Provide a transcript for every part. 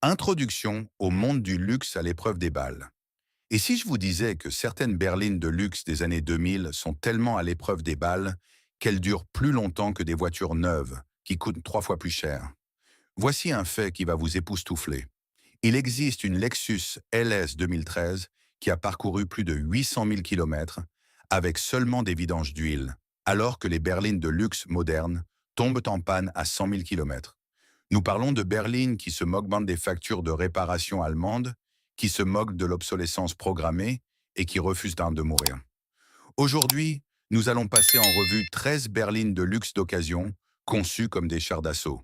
Introduction au monde du luxe à l'épreuve des balles. Et si je vous disais que certaines berlines de luxe des années 2000 sont tellement à l'épreuve des balles qu'elles durent plus longtemps que des voitures neuves, qui coûtent 3 fois plus cher? Voici un fait qui va vous époustoufler. Il existe une Lexus LS 2013 qui a parcouru plus de 800 000 km avec seulement des vidanges d'huile, alors que les berlines de luxe modernes tombent en panne à 100 000 km. Nous parlons de berlines qui se moquent des factures de réparation allemandes, qui se moquent de l'obsolescence programmée et qui refusent de mourir. Aujourd'hui, nous allons passer en revue 13 berlines de luxe d'occasion conçues comme des chars d'assaut.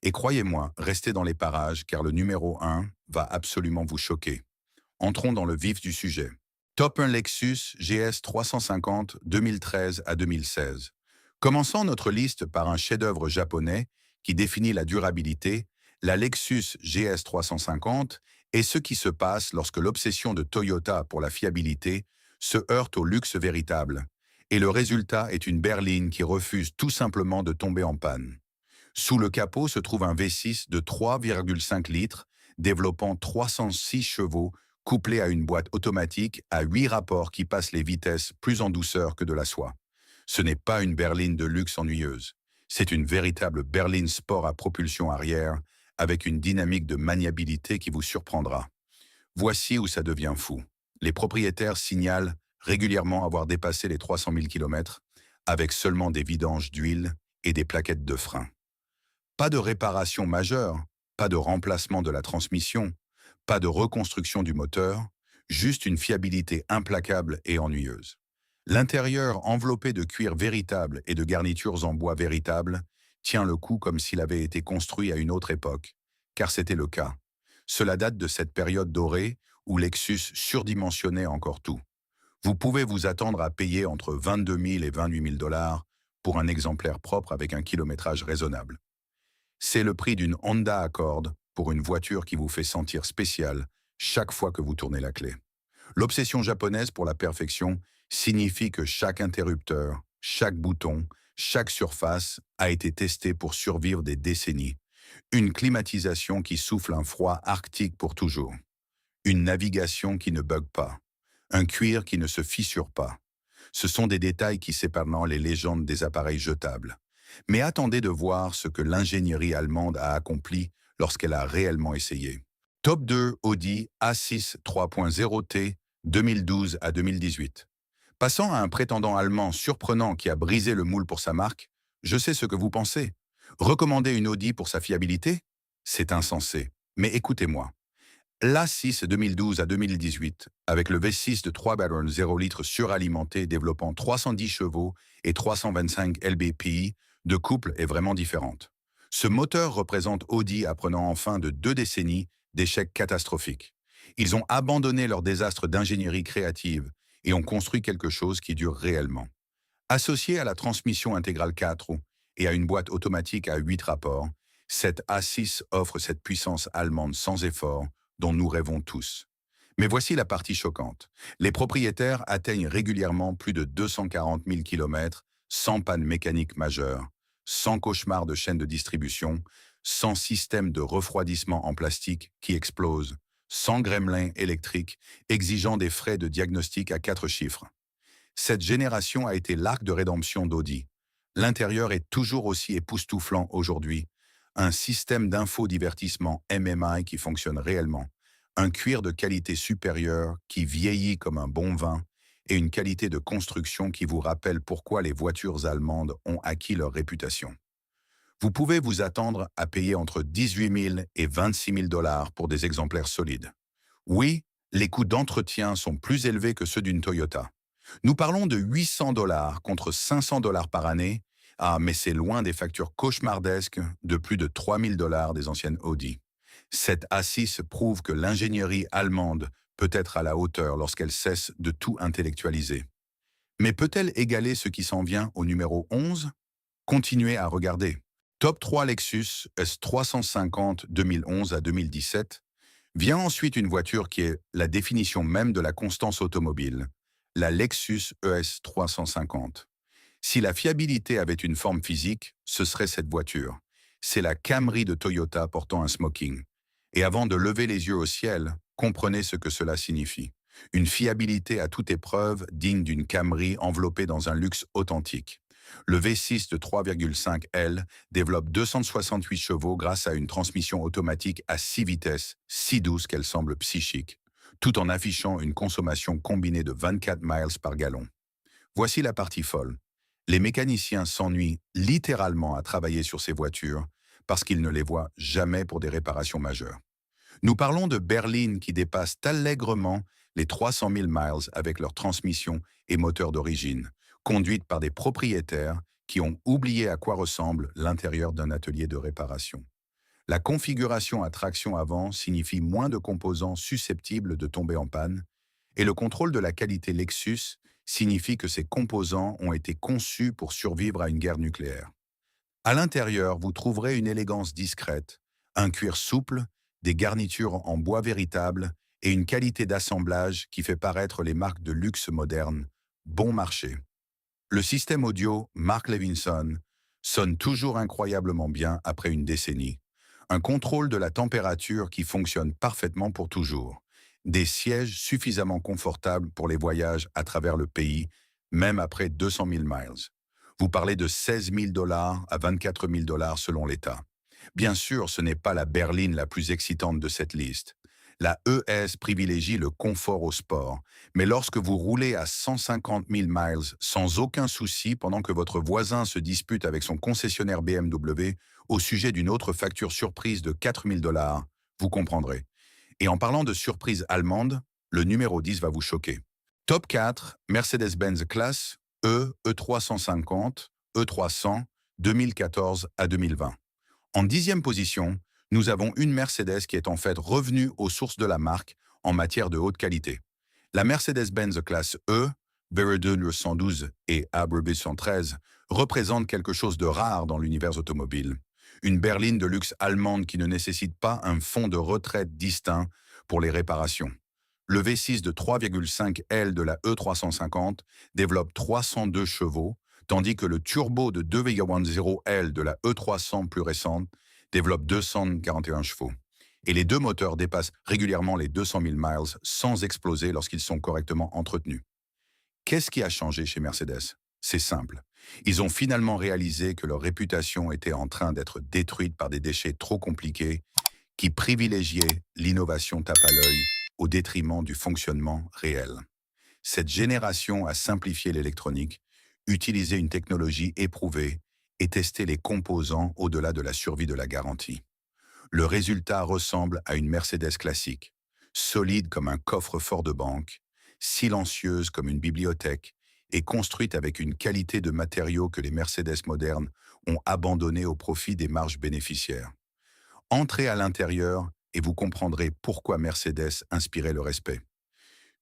Et croyez-moi, restez dans les parages car le numéro 1 va absolument vous choquer. Entrons dans le vif du sujet. Top 1 Lexus GS 350 2013 à 2016. Commençons notre liste par un chef-d'œuvre japonais qui définit la durabilité, la Lexus GS 350, et ce qui se passe lorsque l'obsession de Toyota pour la fiabilité se heurte au luxe véritable. Et le résultat est une berline qui refuse tout simplement de tomber en panne. Sous le capot se trouve un V6 de 3,5 litres, développant 306 chevaux, couplé à une boîte automatique à 8 rapports qui passent les vitesses plus en douceur que de la soie. Ce n'est pas une berline de luxe ennuyeuse. C'est une véritable berline sport à propulsion arrière, avec une dynamique de maniabilité qui vous surprendra. Voici où ça devient fou. Les propriétaires signalent régulièrement avoir dépassé les 300 000 km, avec seulement des vidanges d'huile et des plaquettes de frein. Pas de réparation majeure, pas de remplacement de la transmission, pas de reconstruction du moteur, juste une fiabilité implacable et ennuyeuse. L'intérieur, enveloppé de cuir véritable et de garnitures en bois véritable, tient le coup comme s'il avait été construit à une autre époque, car c'était le cas. Cela date de cette période dorée où Lexus surdimensionnait encore tout. Vous pouvez vous attendre à payer entre 22 000 et 28 000 dollars pour un exemplaire propre avec un kilométrage raisonnable. C'est le prix d'une Honda Accord pour une voiture qui vous fait sentir spécial chaque fois que vous tournez la clé. L'obsession japonaise pour la perfection signifie que chaque interrupteur, chaque bouton, chaque surface a été testé pour survivre des décennies. Une climatisation qui souffle un froid arctique pour toujours. Une navigation qui ne bug pas. Un cuir qui ne se fissure pas. Ce sont des détails qui séparent les légendes des appareils jetables. Mais attendez de voir ce que l'ingénierie allemande a accompli lorsqu'elle a réellement essayé. Top 2 Audi A6 3.0T 2012 à 2018. Passant à un prétendant allemand surprenant qui a brisé le moule pour sa marque, je sais ce que vous pensez. Recommander une Audi pour sa fiabilité? C'est insensé. Mais écoutez-moi. L'A6 2012 à 2018, avec le V6 de 3,0 litres suralimenté développant 310 chevaux et 325 lbpi, de couple est vraiment différente. Ce moteur représente Audi apprenant enfin de 2 décennies d'échecs catastrophiques. Ils ont abandonné leur désastre d'ingénierie créative et ont construit quelque chose qui dure réellement. Associé à la transmission intégrale 4 roues et à une boîte automatique à 8 rapports, cette A6 offre cette puissance allemande sans effort dont nous rêvons tous. Mais voici la partie choquante. Les propriétaires atteignent régulièrement plus de 240 000 km sans panne mécanique majeure, sans cauchemar de chaîne de distribution, sans système de refroidissement en plastique qui explose, sans gremlin électrique exigeant des frais de diagnostic à 4 chiffres. Cette génération a été l'arc de rédemption d'Audi. L'intérieur est toujours aussi époustouflant aujourd'hui. Un système d'infodivertissement MMI qui fonctionne réellement. Un cuir de qualité supérieure qui vieillit comme un bon vin et une qualité de construction qui vous rappelle pourquoi les voitures allemandes ont acquis leur réputation. Vous pouvez vous attendre à payer entre 18 000 et 26 000 dollars pour des exemplaires solides. Oui, les coûts d'entretien sont plus élevés que ceux d'une Toyota. Nous parlons de 800 dollars contre 500 dollars par année. Ah, mais c'est loin des factures cauchemardesques de plus de 3 000 dollars des anciennes Audi. Cette A6 prouve que l'ingénierie allemande peut être à la hauteur lorsqu'elle cesse de tout intellectualiser. Mais peut-elle égaler ce qui s'en vient au numéro 11? Continuez à regarder. Top 3 Lexus S350 2011 à 2017. Vient ensuite une voiture qui est la définition même de la constance automobile, la Lexus ES 350. Si la fiabilité avait une forme physique, ce serait cette voiture. C'est la Camry de Toyota portant un smoking. Et avant de lever les yeux au ciel, comprenez ce que cela signifie. Une fiabilité à toute épreuve digne d'une Camry enveloppée dans un luxe authentique. Le V6 de 3,5 L développe 268 chevaux grâce à une transmission automatique à 6 vitesses, si douce qu'elle semble psychique, tout en affichant une consommation combinée de 24 miles par gallon. Voici la partie folle. Les mécaniciens s'ennuient littéralement à travailler sur ces voitures parce qu'ils ne les voient jamais pour des réparations majeures. Nous parlons de berlines qui dépassent allègrement les 300 000 miles avec leur transmission et moteur d'origine, conduites par des propriétaires qui ont oublié à quoi ressemble l'intérieur d'un atelier de réparation. La configuration à traction avant signifie moins de composants susceptibles de tomber en panne, et le contrôle de la qualité Lexus signifie que ces composants ont été conçus pour survivre à une guerre nucléaire. À l'intérieur, vous trouverez une élégance discrète, un cuir souple, des garnitures en bois véritable et une qualité d'assemblage qui fait paraître les marques de luxe modernes, bon marché. Le système audio Mark Levinson sonne toujours incroyablement bien après une décennie. Un contrôle de la température qui fonctionne parfaitement pour toujours. Des sièges suffisamment confortables pour les voyages à travers le pays, même après 200 000 miles. Vous parlez de 16 000 $ à 24 000 $ selon l'État. Bien sûr, ce n'est pas la berline la plus excitante de cette liste. La ES privilégie le confort au sport, mais lorsque vous roulez à 150 000 miles sans aucun souci pendant que votre voisin se dispute avec son concessionnaire BMW au sujet d'une autre facture surprise de 4 000 $, vous comprendrez. Et en parlant de surprise allemande, le numéro 10 va vous choquer. Top 4, Mercedes-Benz Classe E, E350, E300, 2014 à 2020. En 10e position, nous avons une Mercedes qui est en fait revenue aux sources de la marque en matière de haute qualité. La Mercedes-Benz classe E, Veredun 112 et Abribus 113 représentent quelque chose de rare dans l'univers automobile. Une berline de luxe allemande qui ne nécessite pas un fonds de retraite distinct pour les réparations. Le V6 de 3,5 L de la E350 développe 302 chevaux, tandis que le turbo de 2,10 L de la E300 plus récente développe 241 chevaux. Et les deux moteurs dépassent régulièrement les 200 000 miles sans exploser lorsqu'ils sont correctement entretenus. Qu'est-ce qui a changé chez Mercedes? C'est simple. Ils ont finalement réalisé que leur réputation était en train d'être détruite par des déchets trop compliqués qui privilégiaient l'innovation tape à l'œil au détriment du fonctionnement réel. Cette génération a simplifié l'électronique, utilisé une technologie éprouvée et testé les composants au-delà de la survie de la garantie. Le résultat ressemble à une Mercedes classique, solide comme un coffre-fort de banque, silencieuse comme une bibliothèque et construite avec une qualité de matériaux que les Mercedes modernes ont abandonné au profit des marges bénéficiaires. Entrez à l'intérieur et vous comprendrez pourquoi Mercedes inspirait le respect.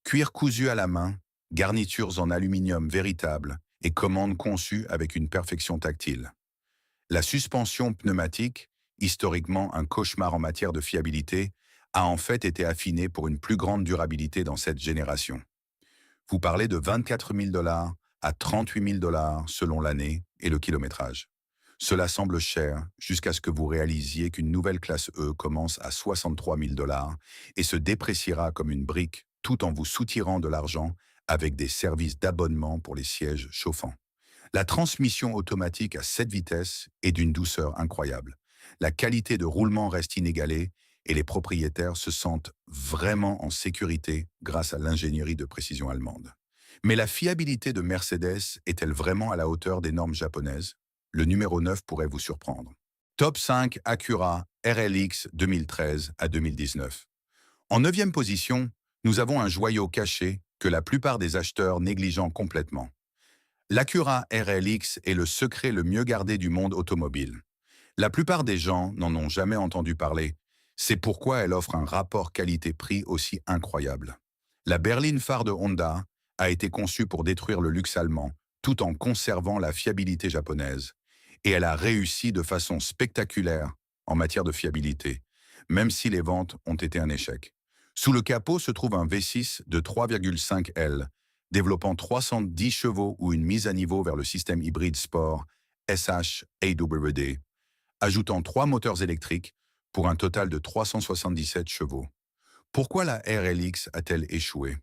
Cuir cousu à la main, garnitures en aluminium véritable et commandes conçues avec une perfection tactile. La suspension pneumatique, historiquement un cauchemar en matière de fiabilité, a en fait été affinée pour une plus grande durabilité dans cette génération. Vous parlez de 24 000 $ à 38 000 $ selon l'année et le kilométrage. Cela semble cher jusqu'à ce que vous réalisiez qu'une nouvelle classe E commence à 63 000 $ et se dépréciera comme une brique tout en vous soutirant de l'argent avec des services d'abonnement pour les sièges chauffants. La transmission automatique à 7 vitesses est d'une douceur incroyable. La qualité de roulement reste inégalée et les propriétaires se sentent vraiment en sécurité grâce à l'ingénierie de précision allemande. Mais la fiabilité de Mercedes est-elle vraiment à la hauteur des normes japonaises? Le numéro 9 pourrait vous surprendre. Top 5 Acura RLX 2013 à 2019. En 9e position, nous avons un joyau caché que la plupart des acheteurs négligent complètement. L'Acura RLX est le secret le mieux gardé du monde automobile. La plupart des gens n'en ont jamais entendu parler. C'est pourquoi elle offre un rapport qualité-prix aussi incroyable. La berline phare de Honda a été conçue pour détruire le luxe allemand, tout en conservant la fiabilité japonaise. Et elle a réussi de façon spectaculaire en matière de fiabilité, même si les ventes ont été un échec. Sous le capot se trouve un V6 de 3,5 L, développant 310 chevaux ou une mise à niveau vers le système hybride sport SH-AWD, ajoutant 3 moteurs électriques, pour un total de 377 chevaux. Pourquoi la RLX a-t-elle échoué?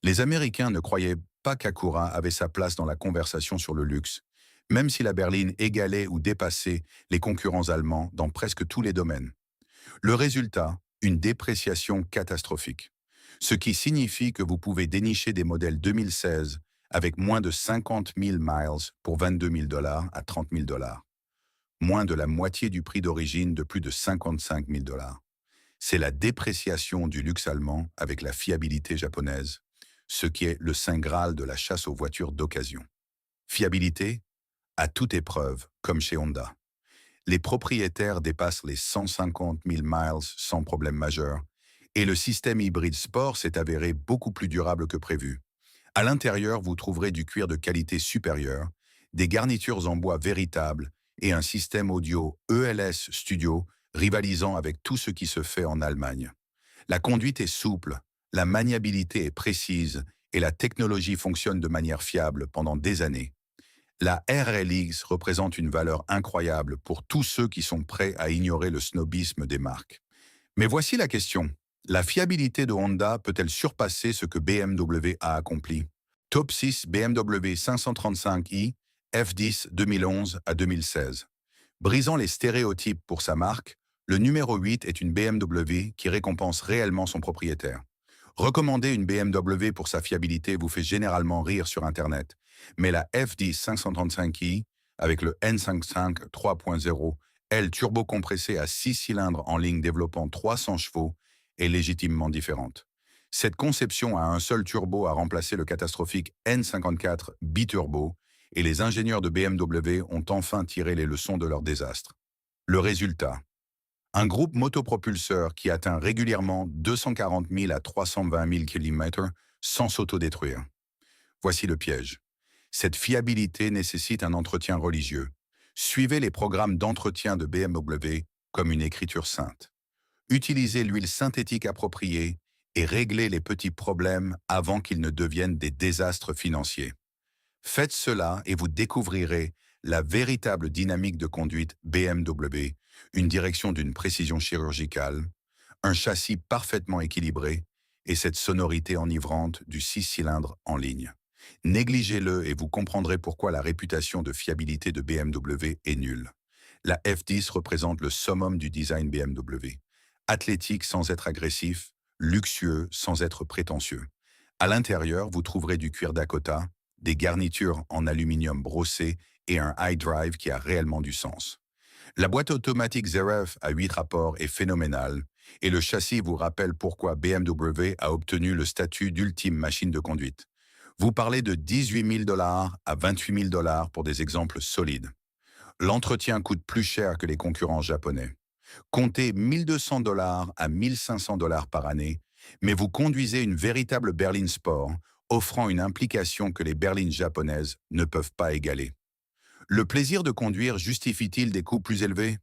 Les Américains ne croyaient pas qu'Acura avait sa place dans la conversation sur le luxe, même si la berline égalait ou dépassait les concurrents allemands dans presque tous les domaines. Le résultat, une dépréciation catastrophique. Ce qui signifie que vous pouvez dénicher des modèles 2016 avec moins de 50 000 miles pour 22 000 $ à 30 000 $. Moins de la moitié du prix d'origine de plus de 55 000 $. C'est la dépréciation du luxe allemand avec la fiabilité japonaise, ce qui est le saint graal de la chasse aux voitures d'occasion. Fiabilité, à toute épreuve, comme chez Honda. Les propriétaires dépassent les 150 000 miles sans problème majeur, et le système hybride sport s'est avéré beaucoup plus durable que prévu. À l'intérieur, vous trouverez du cuir de qualité supérieure, des garnitures en bois véritables et un système audio ELS Studio rivalisant avec tout ce qui se fait en Allemagne. La conduite est souple, la maniabilité est précise et la technologie fonctionne de manière fiable pendant des années. La RLX représente une valeur incroyable pour tous ceux qui sont prêts à ignorer le snobisme des marques. Mais voici la question. La fiabilité de Honda peut-elle surpasser ce que BMW a accompli? Top 6 BMW 535i F10 2011 à 2016. Brisant les stéréotypes pour sa marque, le numéro 8 est une BMW qui récompense réellement son propriétaire. Recommander une BMW pour sa fiabilité vous fait généralement rire sur Internet, mais la F10 535i, avec le N55 3.0, L turbo-compressé à 6 cylindres en ligne développant 300 chevaux, est légitimement différente. Cette conception à un seul turbo a remplacé le catastrophique N54 biturbo, et les ingénieurs de BMW ont enfin tiré les leçons de leur désastre. Le résultat, un groupe motopropulseur qui atteint régulièrement 240 000 à 320 000 km sans s'autodétruire. Voici le piège. Cette fiabilité nécessite un entretien religieux. Suivez les programmes d'entretien de BMW comme une écriture sainte. Utilisez l'huile synthétique appropriée et réglez les petits problèmes avant qu'ils ne deviennent des désastres financiers. Faites cela et vous découvrirez la véritable dynamique de conduite BMW, une direction d'une précision chirurgicale, un châssis parfaitement équilibré et cette sonorité enivrante du 6 cylindres en ligne. Négligez-le et vous comprendrez pourquoi la réputation de fiabilité de BMW est nulle. La F10 représente le summum du design BMW. Athlétique sans être agressif, luxueux sans être prétentieux. À l'intérieur, vous trouverez du cuir Dakota, des garnitures en aluminium brossé et un iDrive qui a réellement du sens. La boîte automatique ZEREF à 8 rapports est phénoménale et le châssis vous rappelle pourquoi BMW a obtenu le statut d'ultime machine de conduite. Vous parlez de 18 000 $ à 28 000 $ pour des exemples solides. L'entretien coûte plus cher que les concurrents japonais. Comptez 1 200 $ à 1 500 $ par année, mais vous conduisez une véritable berline sport, offrant une implication que les berlines japonaises ne peuvent pas égaler. Le plaisir de conduire justifie-t-il des coûts plus élevés?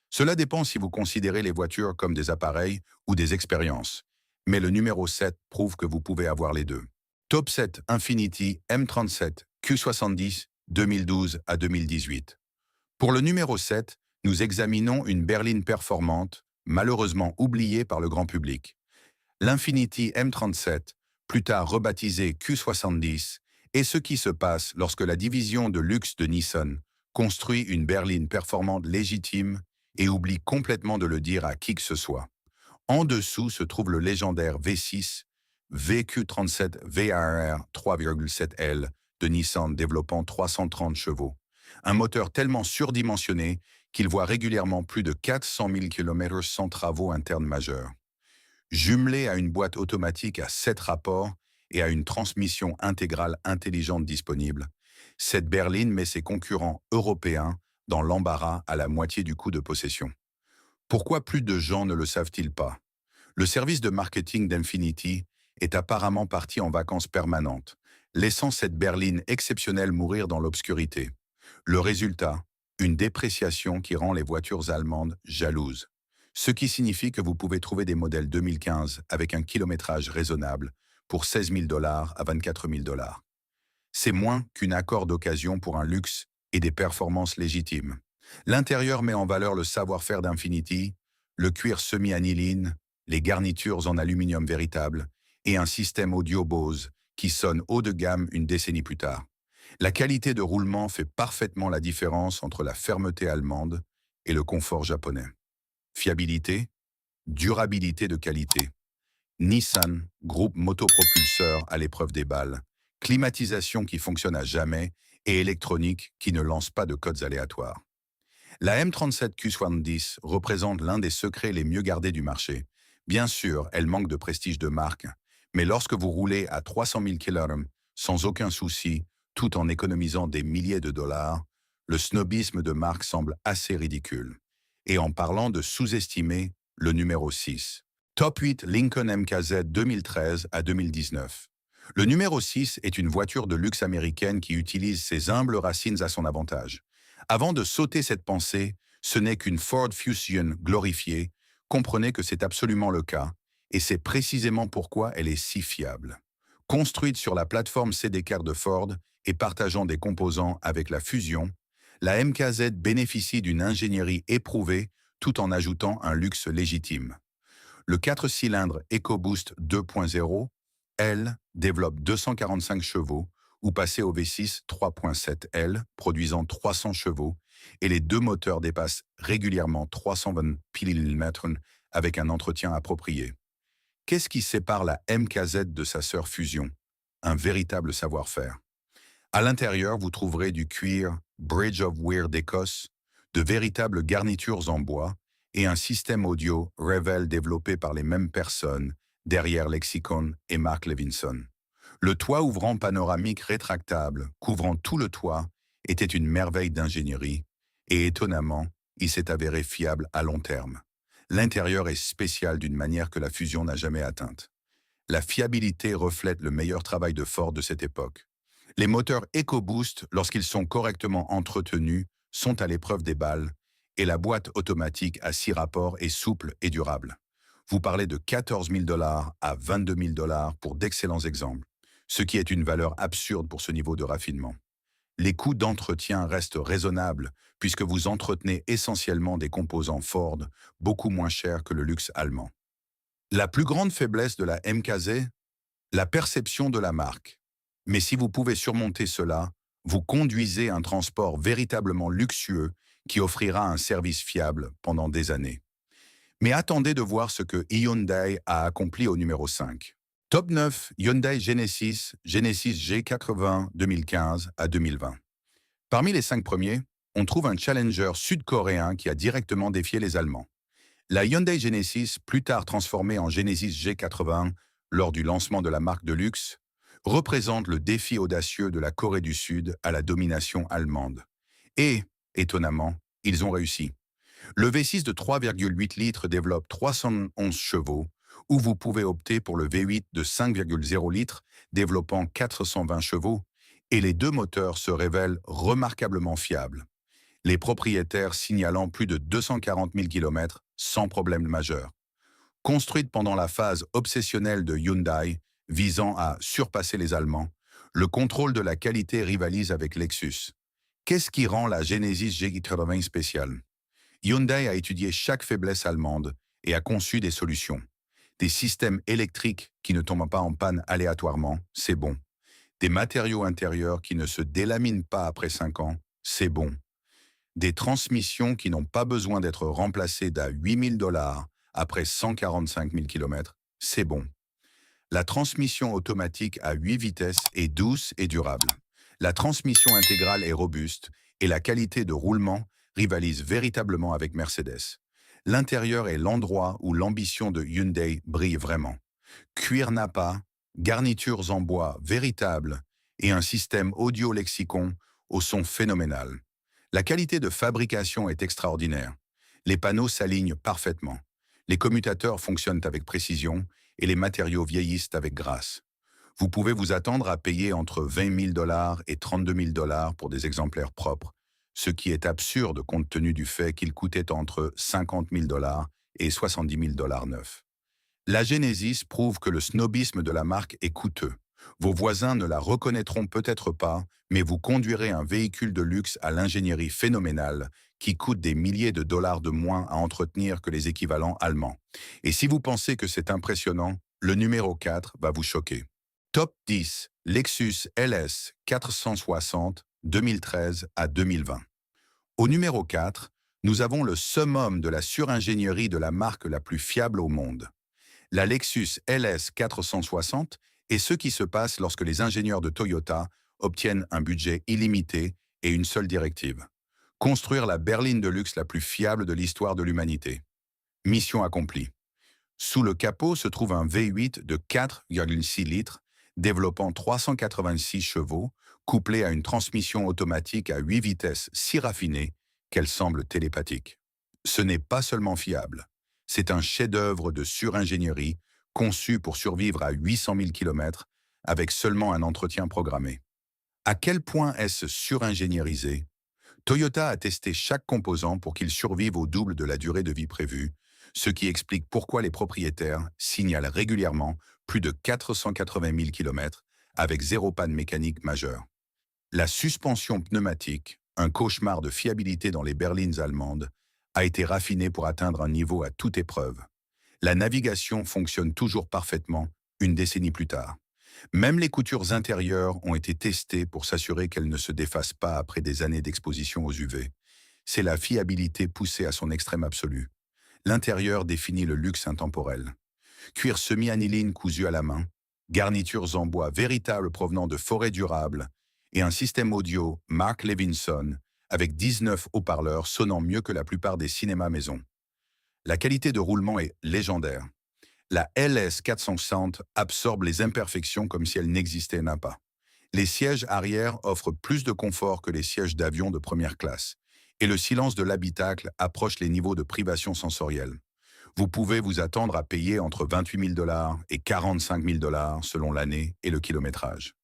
Cela dépend si vous considérez les voitures comme des appareils ou des expériences, mais le numéro 7 prouve que vous pouvez avoir les deux. Top 7 Infiniti M37 Q70 2012 à 2018. Pour le numéro 7, nous examinons une berline performante, malheureusement oubliée par le grand public. L'Infiniti M37, plus tard rebaptisé Q70, est ce qui se passe lorsque la division de luxe de Nissan construit une berline performante légitime et oublie complètement de le dire à qui que ce soit. En dessous se trouve le légendaire V6 VQ37 VAR 3,7L de Nissan développant 330 chevaux. Un moteur tellement surdimensionné qu'il voit régulièrement plus de 400 000 km sans travaux internes majeurs. Jumelé à une boîte automatique à 7 rapports et à une transmission intégrale intelligente disponible, cette berline met ses concurrents européens dans l'embarras à la moitié du coût de possession. Pourquoi plus de gens ne le savent-ils pas? Le service de marketing d'Infiniti est apparemment parti en vacances permanentes, laissant cette berline exceptionnelle mourir dans l'obscurité. Le résultat, une dépréciation qui rend les voitures allemandes jalouses. Ce qui signifie que vous pouvez trouver des modèles 2015 avec un kilométrage raisonnable pour 16 000 $ à 24 000 $. C'est moins qu'un accord d'occasion pour un luxe et des performances légitimes. L'intérieur met en valeur le savoir-faire d'Infiniti, le cuir semi-aniline, les garnitures en aluminium véritable et un système audio Bose qui sonne haut de gamme une décennie plus tard. La qualité de roulement fait parfaitement la différence entre la fermeté allemande et le confort japonais. Fiabilité, durabilité de qualité. Nissan, groupe motopropulseur à l'épreuve des balles, climatisation qui fonctionne à jamais et électronique qui ne lance pas de codes aléatoires. La M37Q70 représente l'un des secrets les mieux gardés du marché. Bien sûr, elle manque de prestige de marque, mais lorsque vous roulez à 300 000 km sans aucun souci, tout en économisant des milliers de dollars, le snobisme de marque semble assez ridicule. Et en parlant de sous-estimer, le numéro 6. Top 8 Lincoln MKZ 2013 à 2019. Le numéro 6 est une voiture de luxe américaine qui utilise ses humbles racines à son avantage. Avant de sauter cette pensée, ce n'est qu'une Ford Fusion glorifiée, comprenez que c'est absolument le cas, et c'est précisément pourquoi elle est si fiable. Construite sur la plateforme CDK de Ford et partageant des composants avec la Fusion, la MKZ bénéficie d'une ingénierie éprouvée tout en ajoutant un luxe légitime. Le 4 cylindres EcoBoost 2.0, L, développe 245 chevaux, ou passer au V6 3.7L, produisant 300 chevaux, et les deux moteurs dépassent régulièrement 320 km avec un entretien approprié. Qu'est-ce qui sépare la MKZ de sa sœur Fusion? Un véritable savoir-faire. À l'intérieur, vous trouverez du cuir Bridge of Weir d'Écosse, de véritables garnitures en bois et un système audio Revell développé par les mêmes personnes derrière Lexicon et Mark Levinson. Le toit ouvrant panoramique rétractable, couvrant tout le toit, était une merveille d'ingénierie et étonnamment, il s'est avéré fiable à long terme. L'intérieur est spécial d'une manière que la Fusion n'a jamais atteinte. La fiabilité reflète le meilleur travail de Ford de cette époque. Les moteurs EcoBoost, lorsqu'ils sont correctement entretenus, sont à l'épreuve des balles et la boîte automatique à 6 rapports est souple et durable. Vous parlez de 14 000 $ à 22 000 $ pour d'excellents exemples, ce qui est une valeur absurde pour ce niveau de raffinement. Les coûts d'entretien restent raisonnables puisque vous entretenez essentiellement des composants Ford, beaucoup moins chers que le luxe allemand. La plus grande faiblesse de la MKZ, la perception de la marque. Mais si vous pouvez surmonter cela, vous conduisez un transport véritablement luxueux qui offrira un service fiable pendant des années. Mais attendez de voir ce que Hyundai a accompli au numéro 5. Top 9, Hyundai Genesis, Genesis G80 2015 à 2020. Parmi les 5 premiers, on trouve un challenger sud-coréen qui a directement défié les Allemands. La Hyundai Genesis, plus tard transformée en Genesis G80 lors du lancement de la marque de luxe, représente le défi audacieux de la Corée du Sud à la domination allemande. Et, étonnamment, ils ont réussi. Le V6 de 3,8 litres développe 311 chevaux, ou vous pouvez opter pour le V8 de 5,0 litres développant 420 chevaux, et les deux moteurs se révèlent remarquablement fiables. Les propriétaires signalant plus de 240 000 km sans problème majeur. Construite pendant la phase obsessionnelle de Hyundai, visant à surpasser les Allemands, le contrôle de la qualité rivalise avec Lexus. Qu'est-ce qui rend la Genesis G80 spéciale? Hyundai a étudié chaque faiblesse allemande et a conçu des solutions. Des systèmes électriques qui ne tombent pas en panne aléatoirement, c'est bon. Des matériaux intérieurs qui ne se délaminent pas après 5 ans, c'est bon. Des transmissions qui n'ont pas besoin d'être remplacées d'à 8 000 $ après 145 000 km, c'est bon. La transmission automatique à 8 vitesses est douce et durable. La transmission intégrale est robuste et la qualité de roulement rivalise véritablement avec Mercedes. L'intérieur est l'endroit où l'ambition de Hyundai brille vraiment. Cuir Nappa, garnitures en bois véritables et un système audio Lexicon au son phénoménal. La qualité de fabrication est extraordinaire. Les panneaux s'alignent parfaitement. Les commutateurs fonctionnent avec précision et les matériaux vieillissent avec grâce. Vous pouvez vous attendre à payer entre 20 000 $ et 32 000 $ pour des exemplaires propres, ce qui est absurde compte tenu du fait qu'ils coûtaient entre 50 000 $ et 70 000 $ neufs. La Genesis prouve que le snobisme de la marque est coûteux. Vos voisins ne la reconnaîtront peut-être pas, mais vous conduirez un véhicule de luxe à l'ingénierie phénoménale qui coûte des milliers de dollars de moins à entretenir que les équivalents allemands. Et si vous pensez que c'est impressionnant, le numéro 4 va vous choquer. Top 10, Lexus LS 460 2013 à 2020. Au numéro 4, nous avons le summum de la suringénierie de la marque la plus fiable au monde. La Lexus LS 460 est ce qui se passe lorsque les ingénieurs de Toyota obtiennent un budget illimité et une seule directive: construire la berline de luxe la plus fiable de l'histoire de l'humanité. Mission accomplie. Sous le capot se trouve un V8 de 4,6 litres, développant 386 chevaux, couplé à une transmission automatique à 8 vitesses si raffinée qu'elle semble télépathique. Ce n'est pas seulement fiable, c'est un chef-d'œuvre de suringénierie conçu pour survivre à 800 000 km avec seulement un entretien programmé. À quel point est-ce suringénierisé? Toyota a testé chaque composant pour qu'il survive au double de la durée de vie prévue, ce qui explique pourquoi les propriétaires signalent régulièrement plus de 480 000 km avec zéro panne mécanique majeure. La suspension pneumatique, un cauchemar de fiabilité dans les berlines allemandes, a été raffinée pour atteindre un niveau à toute épreuve. La navigation fonctionne toujours parfaitement une décennie plus tard. Même les coutures intérieures ont été testées pour s'assurer qu'elles ne se défassent pas après des années d'exposition aux UV. C'est la fiabilité poussée à son extrême absolu. L'intérieur définit le luxe intemporel. Cuir semi-aniline cousu à la main, garnitures en bois véritables provenant de forêts durables et un système audio Mark Levinson avec 19 haut-parleurs sonnant mieux que la plupart des cinémas maison. La qualité de roulement est légendaire. La LS 460 absorbe les imperfections comme si elles n'existaient pas. Les sièges arrière offrent plus de confort que les sièges d'avion de première classe, et le silence de l'habitacle approche les niveaux de privation sensorielle. Vous pouvez vous attendre à payer entre 28 000 dollars et 45 000 dollars selon l'année et le kilométrage.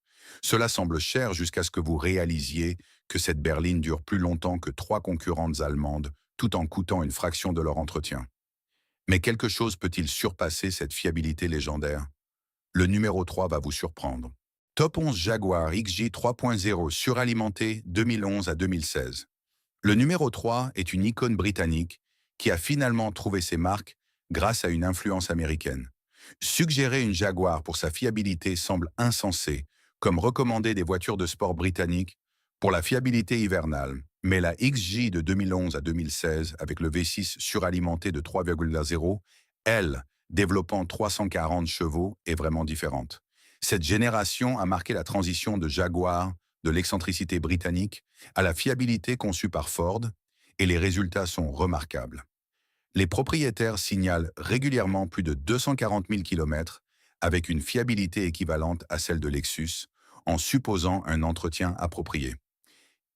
Cela semble cher jusqu'à ce que vous réalisiez que cette berline dure plus longtemps que 3 concurrentes allemandes, tout en coûtant une fraction de leur entretien. Mais quelque chose peut-il surpasser cette fiabilité légendaire? Le numéro 3 va vous surprendre. Top 11 Jaguar XJ 3.0 suralimenté 2011 à 2016. Le numéro 3 est une icône britannique qui a finalement trouvé ses marques grâce à une influence américaine. Suggérer une Jaguar pour sa fiabilité semble insensé, comme recommander des voitures de sport britanniques pour la fiabilité hivernale. Mais la XJ de 2011 à 2016, avec le V6 suralimenté de 3,0, elle, développant 340 chevaux, est vraiment différente. Cette génération a marqué la transition de Jaguar, de l'excentricité britannique, à la fiabilité conçue par Ford, et les résultats sont remarquables. Les propriétaires signalent régulièrement plus de 240 000 km avec une fiabilité équivalente à celle de Lexus, en supposant un entretien approprié.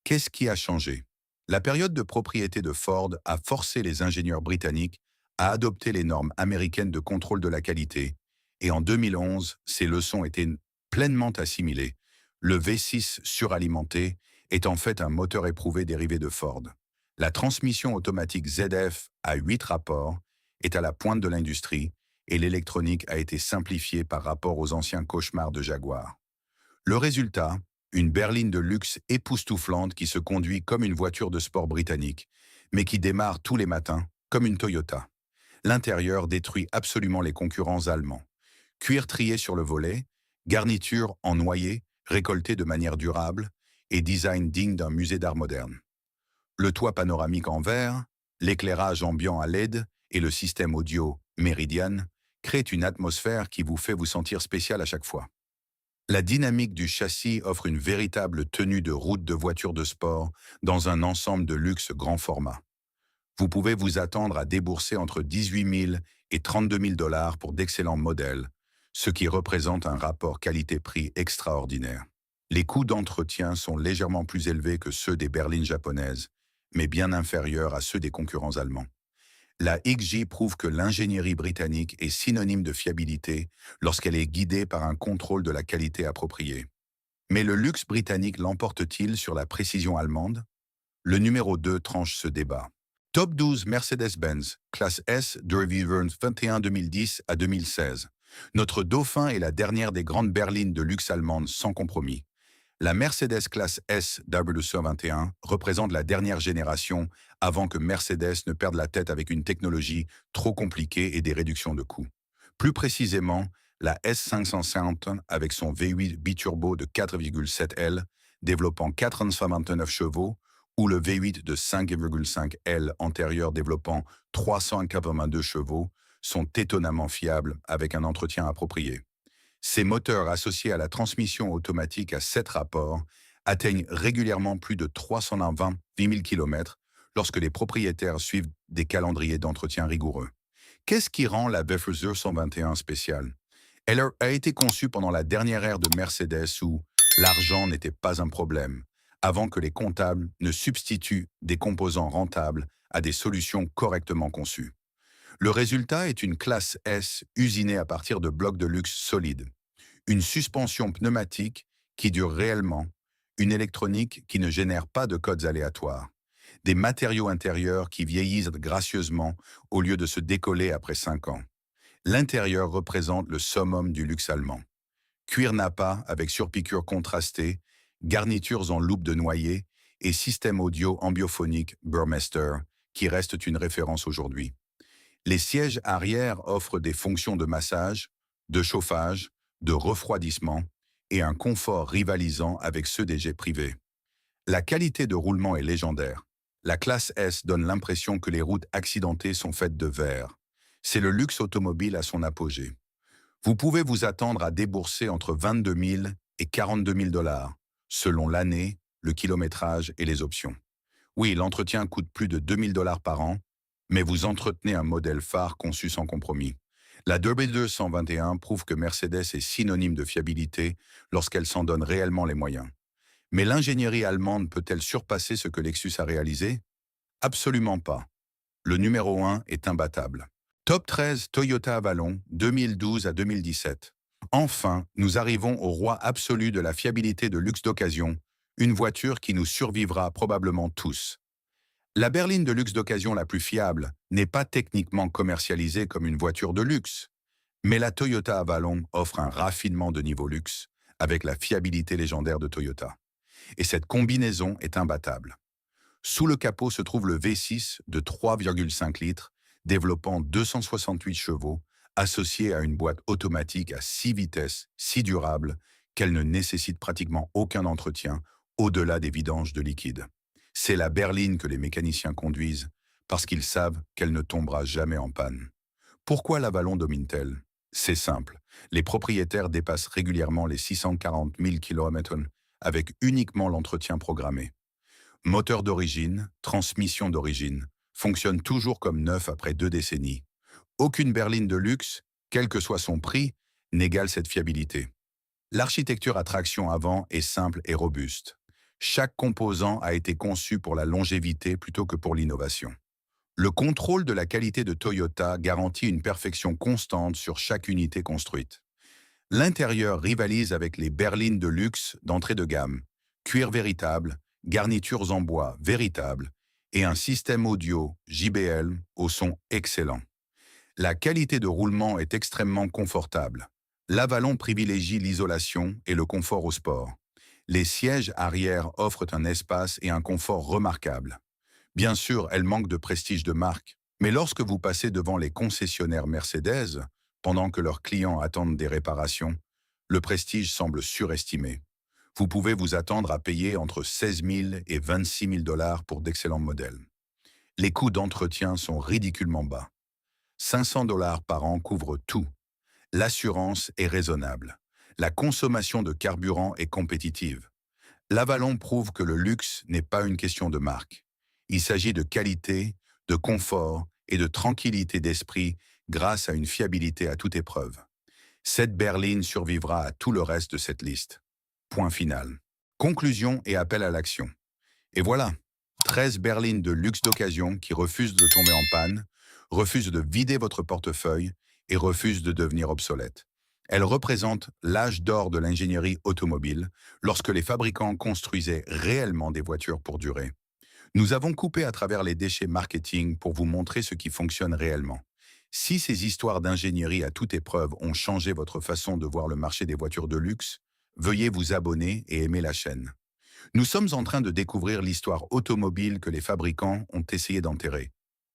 Qu'est-ce qui a changé? La période de propriété de Ford a forcé les ingénieurs britanniques à adopter les normes américaines de contrôle de la qualité, et en 2011, ces leçons étaient pleinement assimilées. Le V6 suralimenté est en fait un moteur éprouvé dérivé de Ford. La transmission automatique ZF à 8 rapports est à la pointe de l'industrie et l'électronique a été simplifiée par rapport aux anciens cauchemars de Jaguar. Le résultat, une berline de luxe époustouflante qui se conduit comme une voiture de sport britannique, mais qui démarre tous les matins comme une Toyota. L'intérieur détruit absolument les concurrents allemands. Cuir trié sur le volet, garniture en noyer, récoltée de manière durable, et design digne d'un musée d'art moderne. Le toit panoramique en verre, l'éclairage ambiant à LED et le système audio Meridian créent une atmosphère qui vous fait vous sentir spécial à chaque fois. La dynamique du châssis offre une véritable tenue de route de voiture de sport dans un ensemble de luxe grand format. Vous pouvez vous attendre à débourser entre 18 000 et 32 000 dollars pour d'excellents modèles, ce qui représente un rapport qualité-prix extraordinaire. Les coûts d'entretien sont légèrement plus élevés que ceux des berlines japonaises, mais bien inférieurs à ceux des concurrents allemands. La XJ prouve que l'ingénierie britannique est synonyme de fiabilité lorsqu'elle est guidée par un contrôle de la qualité approprié. Mais le luxe britannique l'emporte-t-il sur la précision allemande? Le numéro 2 tranche ce débat. Top 12 Mercedes-Benz, classe S, Durvivern 21 2010 à 2016. Notre Dauphin est la dernière des grandes berlines de luxe allemandes sans compromis. La Mercedes classe S W121 représente la dernière génération avant que Mercedes ne perde la tête avec une technologie trop compliquée et des réductions de coûts. Plus précisément, la S550 avec son V8 biturbo de 4,7 L développant 429 chevaux ou le V8 de 5,5 L antérieur développant 382 chevaux sont étonnamment fiables avec un entretien approprié. Ces moteurs associés à la transmission automatique à 7 rapports atteignent régulièrement plus de 320 000 km lorsque les propriétaires suivent des calendriers d'entretien rigoureux. Qu'est-ce qui rend la Befezer 121 spéciale? Elle a été conçue pendant la dernière ère de Mercedes où l'argent n'était pas un problème, avant que les comptables ne substituent des composants rentables à des solutions correctement conçues. Le résultat est une classe S usinée à partir de blocs de luxe solides, une suspension pneumatique qui dure réellement, une électronique qui ne génère pas de codes aléatoires, des matériaux intérieurs qui vieillissent gracieusement au lieu de se décoller après 5 ans. L'intérieur représente le summum du luxe allemand. Cuir nappa avec surpiqûre contrastée, garnitures en loupe de noyer et système audio ambiophonique Burmester qui reste une référence aujourd'hui. Les sièges arrière offrent des fonctions de massage, de chauffage, de refroidissement et un confort rivalisant avec ceux des jets privés. La qualité de roulement est légendaire. La classe S donne l'impression que les routes accidentées sont faites de verre. C'est le luxe automobile à son apogée. Vous pouvez vous attendre à débourser entre 22 000 et 42 000 dollars, selon l'année, le kilométrage et les options. Oui, l'entretien coûte plus de 2 000 dollars par an, mais vous entretenez un modèle phare conçu sans compromis. La Derby 221 prouve que Mercedes est synonyme de fiabilité lorsqu'elle s'en donne réellement les moyens. Mais l'ingénierie allemande peut-elle surpasser ce que Lexus a réalisé? Absolument pas. Le numéro 1 est imbattable. Top 13 Toyota Avalon 2012 à 2017. Enfin, nous arrivons au roi absolu de la fiabilité de luxe d'occasion, une voiture qui nous survivra probablement tous. La berline de luxe d'occasion la plus fiable n'est pas techniquement commercialisée comme une voiture de luxe, mais la Toyota Avalon offre un raffinement de niveau luxe avec la fiabilité légendaire de Toyota. Et cette combinaison est imbattable. Sous le capot se trouve le V6 de 3,5 litres, développant 268 chevaux, associé à une boîte automatique à 6 vitesses, si durable qu'elle ne nécessite pratiquement aucun entretien au-delà des vidanges de liquide. C'est la berline que les mécaniciens conduisent parce qu'ils savent qu'elle ne tombera jamais en panne. Pourquoi l'Avalon domine-t-elle? C'est simple. Les propriétaires dépassent régulièrement les 640 000 km avec uniquement l'entretien programmé. Moteur d'origine, transmission d'origine, fonctionne toujours comme neuf après 2 décennies. Aucune berline de luxe, quel que soit son prix, n'égale cette fiabilité. L'architecture à traction avant est simple et robuste. Chaque composant a été conçu pour la longévité plutôt que pour l'innovation. Le contrôle de la qualité de Toyota garantit une perfection constante sur chaque unité construite. L'intérieur rivalise avec les berlines de luxe d'entrée de gamme, cuir véritable, garnitures en bois véritables et un système audio JBL au son excellent. La qualité de roulement est extrêmement confortable. L'Avalon privilégie l'isolation et le confort au sport. Les sièges arrière offrent un espace et un confort remarquables. Bien sûr, elle manque de prestige de marque, mais lorsque vous passez devant les concessionnaires Mercedes, pendant que leurs clients attendent des réparations, le prestige semble surestimé. Vous pouvez vous attendre à payer entre 16 000 et 26 000 dollars pour d'excellents modèles. Les coûts d'entretien sont ridiculement bas. 500 dollars par an couvrent tout. L'assurance est raisonnable. La consommation de carburant est compétitive. L'Avalon prouve que le luxe n'est pas une question de marque. Il s'agit de qualité, de confort et de tranquillité d'esprit grâce à une fiabilité à toute épreuve. Cette berline survivra à tout le reste de cette liste. Point final. Conclusion et appel à l'action. Et voilà, 13 berlines de luxe d'occasion qui refusent de tomber en panne, refusent de vider votre portefeuille et refusent de devenir obsolètes. Elles représentent l'âge d'or de l'ingénierie automobile lorsque les fabricants construisaient réellement des voitures pour durer. Nous avons coupé à travers les déchets marketing pour vous montrer ce qui fonctionne réellement. Si ces histoires d'ingénierie à toute épreuve ont changé votre façon de voir le marché des voitures de luxe, veuillez vous abonner et aimer la chaîne. Nous sommes en train de découvrir l'histoire automobile que les fabricants ont essayé d'enterrer.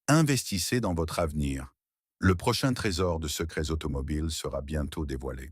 Investissez dans votre avenir. Le prochain trésor de secrets automobiles sera bientôt dévoilé.